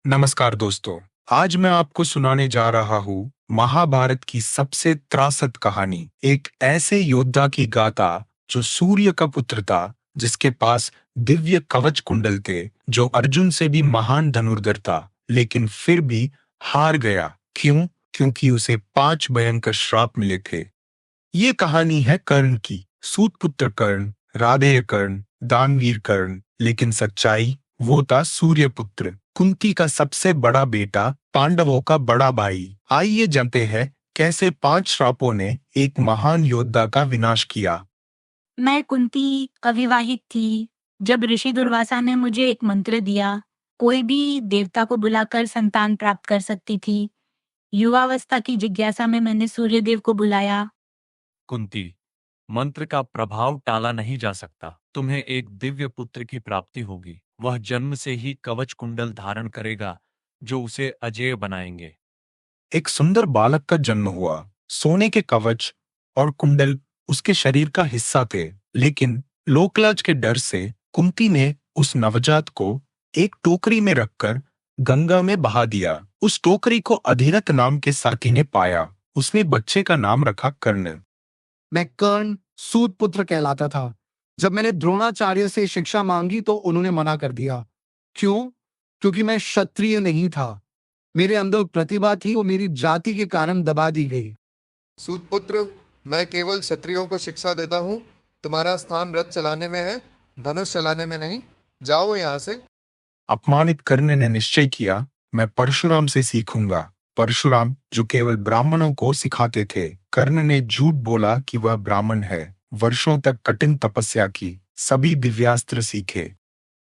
नमस्कार दोस्तों। आज मैं आपको सुनाने जा रहा हूँ महाभारत की सबसे त्रासद कहानी। एक ऐसे योद्धा की गाथा जो सूर्य का पुत्र था, जिसके पास दिव्य कवच कुंडल थे, जो अर्जुन से भी महान धनुर्धर था, लेकिन फिर भी हार गया। क्यों? क्योंकि उसे 5 भयंकर श्राप मिले थे। ये कहानी है कर्ण की। सूतपुत्र कर्ण, राधेय कर्ण, दानवीर कर्ण, लेकिन सच्चाई वो था सूर्यपुत्र, कुंती का सबसे बड़ा बेटा, पांडवों का बड़ा भाई। आइए जानते हैं कैसे 5 श्रापों ने एक महान योद्धा का विनाश किया। मैं कुंती अविवाहित थी जब ऋषि दुर्वासा ने मुझे एक मंत्र दिया। कोई भी देवता को बुलाकर संतान प्राप्त कर सकती थी। युवावस्था की जिज्ञासा में मैंने सूर्यदेव को बुलाया। कुंती, मंत्र का प्रभाव टाला नहीं जा सकता। तुम्हें एक दिव्य पुत्र की प्राप्ति होगी। वह जन्म से ही कवच कुंडल धारण करेगा, जो उसे अजेय बनाएंगे। एक सुंदर बालक का जन्म हुआ। सोने के कवच और कुंडल उसके शरीर का हिस्सा थे, लेकिन लोकलाज के डर से कुंती ने उस नवजात को एक टोकरी में रखकर गंगा में बहा दिया। उस टोकरी को अधिरथ नाम के साथी ने पाया। उसने बच्चे का नाम रखा कर्ण। मैं कर्ण सूतपुत्र कहलाता था। जब मैंने द्रोणाचार्य से शिक्षा मांगी तो उन्होंने मना कर दिया। क्यों? क्योंकि मैं क्षत्रिय नहीं था। मेरे अंदर प्रतिभा थी और मेरी जाति के कारण दबा दी गई। सूतपुत्र, मैं केवल क्षत्रियों को शिक्षा देता हूँ। तुम्हारा स्थान रथ चलाने में है, धनुष चलाने में नहीं। जाओ यहाँ से। अपमानित कर्ण ने निश्चय किया, मैं परशुराम से सीखूंगा। परशुराम जो केवल ब्राह्मणों को सिखाते थे। कर्ण ने झूठ बोला कि वह ब्राह्मण है। वर्षों तक कठिन तपस्या की, सभी दिव्यास्त्र सीखे।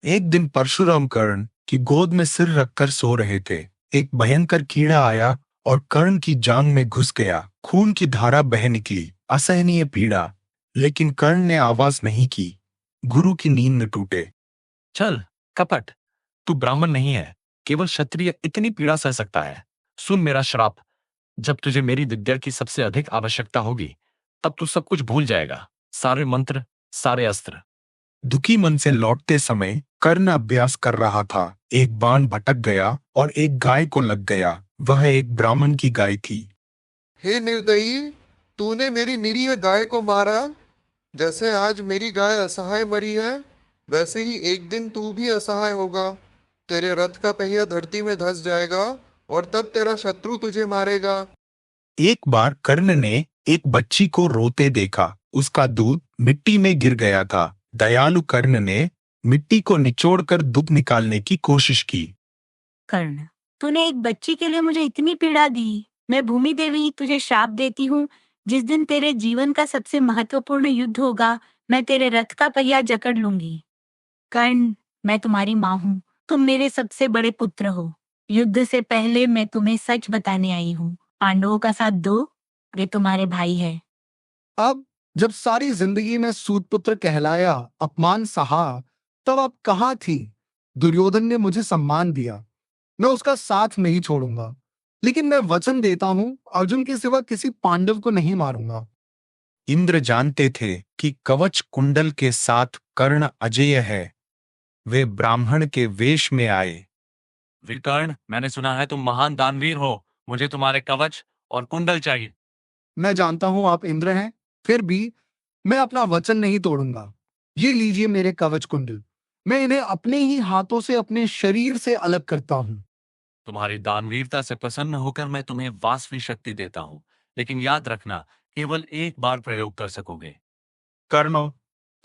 एक दिन परशुराम कर्ण की गोद में सिर रखकर सो रहे थे। एक भयंकर कीड़ा आया और कर्ण की जांघ में घुस गया। खून की धारा बह निकली। असहनीय पीड़ा, लेकिन कर्ण ने आवाज नहीं की। गुरु की नींद न टूटे। चल, कपट, तू ब्राह्मण नहीं है। केवल क्षत्रिय इतनी पीड़ा सह सकता है। सुन मेरा श्राप। जब तुझे मेरी विद्या की सबसे अधिक आवश्यकता होगी, तब तू सब कुछ भूल जाएगा। सारे मंत्र, सारे अस्त्र। दुखी मन से लौटते समय कर्ण अभ्यास कर रहा था। एक बाण भटक गया और एक गाय को लग गया। वह एक ब्राह्मण की गाय थी। हे निर्दयी, तूने मेरी निरीह गाय को मारा। जैसे आज मेरी गाय असहाय मरी है, वैसे ही एक दिन तू भी असहाय होगा। तेरे रथ का पहिया धरती में धंस जाएगा और तब तेरा शत्रु तुझे मारेगा। एक बार कर्ण ने एक बच्ची को रोते देखा। उसका दूध मिट्टी में गिर गया था। दयालु कर्ण ने मिट्टी को निचोड़कर दूध निकालने की कोशिश की। कर्ण, तूने एक बच्ची के लिए मुझे इतनी पीड़ा दी। मैं भूमि देवी तुझे श्राप देती हूँ। जिस दिन तेरे जीवन का सबसे महत्वपूर्ण युद्ध होगा, मैं तेरे रथ का पहिया जकड़ लूंगी। कर्ण, मैं तुम्हारी माँ हूँ। तुम मेरे सबसे बड़े पुत्र हो। युद्ध से पहले मैं तुम्हें सच बताने आई हूँ। पांडवों का साथ दो, वे तुम्हारे भाई है। अब जब सारी जिंदगी में सूतपुत्र कहलाया, अपमान सहा, तब आप कहाँ थी? दुर्योधन ने मुझे सम्मान दिया, मैं उसका साथ नहीं छोड़ूंगा। लेकिन मैं वचन देता हूँ, अर्जुन के सिवा किसी पांडव को नहीं मारूंगा। इंद्र जानते थे कि कवच कुंडल के साथ कर्ण अजेय है। वे ब्राह्मण के वेश में आए। विकर्ण, मैंने सुना है तुम महान दानवीर हो। मुझे तुम्हारे कवच और कुंडल चाहिए। मैं जानता हूं आप इंद्र हैं, फिर भी मैं अपना वचन नहीं तोड़ूंगा। ये लीजिए मेरे कवच कुंडल। मैं इन्हें अपने ही हाथों से अपने शरीर से अलग करता हूं। तुम्हारी दानवीरता से प्रसन्न होकर मैं तुम्हें वासवी शक्ति देता हूँ, लेकिन याद रखना, केवल एक बार प्रयोग कर सकोगे। कर्ण,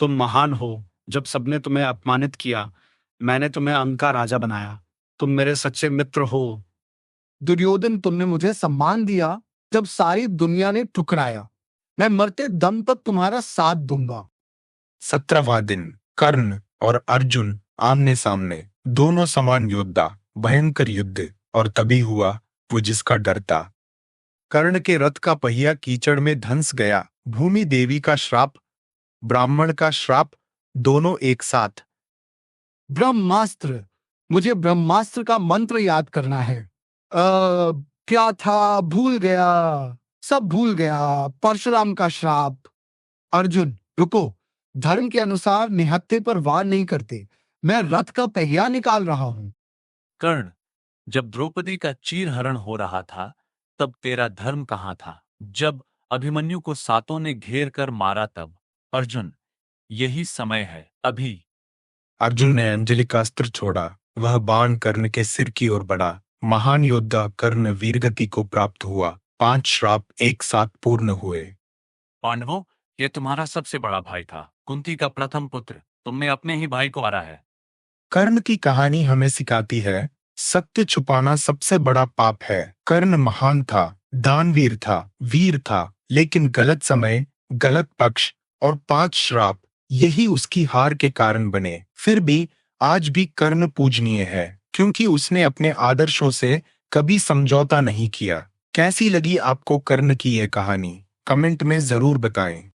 तुम महान हो। जब सबने तुम्हें अपमानित किया, मैंने तुम्हें अंक का राजा बनाया। तुम मेरे सच्चे मित्र हो। दुर्योधन, तुमने मुझे सम्मान दिया जब सारी दुनिया ने ठुकराया। मैं मरते दम तक तुम्हारा साथ दूंगा। 17वां दिन कर्ण और अर्जुन आमने सामने, दोनों समान योद्धा। भयंकर युद्ध, और तभी हुआ वो जिसका डर था। कर्ण के रथ का पहिया कीचड़ में धंस गया। भूमि देवी का श्राप, ब्राह्मण का श्राप, दोनों एक साथ। ब्रह्मास्त्र, मुझे ब्रह्मास्त्र का मंत्र याद करना है। क्या था, भूल गया, सब भूल गया। परशुराम का श्राप। अर्जुन, रुको। धर्म के अनुसार निहत्थे पर वार नहीं करते। मैं रथ का पहिया निकाल रहा हूं। कर्ण, जब द्रौपदी का चीरहरण हो रहा था, तब तेरा धर्म कहाँ था? जब अभिमन्यु को सातों ने घेर कर मारा, तब? अर्जुन, यही समय है, अभी। अर्जुन ने अंजलि का अस्त्र छोड़ा। वह बाण कर्ण के सिर की ओर बढ़ा। महान योद्धा कर्ण वीरगति को प्राप्त हुआ। 5 श्राप एक साथ पूर्ण हुए। पांडवों, ये तुम्हारा सबसे बड़ा भाई था, कुंती का प्रथम पुत्र। तुमने अपने ही भाई को मारा है। कर्ण की कहानी हमें सिखाती है, सत्य छुपाना सबसे बड़ा पाप है। कर्ण महान था, दानवीर था, वीर था, लेकिन गलत समय, गलत पक्ष और 5 श्राप, यही उसकी हार के कारण बने। फिर भी आज भी कर्ण पूजनीय है, क्योंकि उसने अपने आदर्शों से कभी समझौता नहीं किया। कैसी लगी आपको कर्ण की यह कहानी? कमेंट में जरूर बताएं।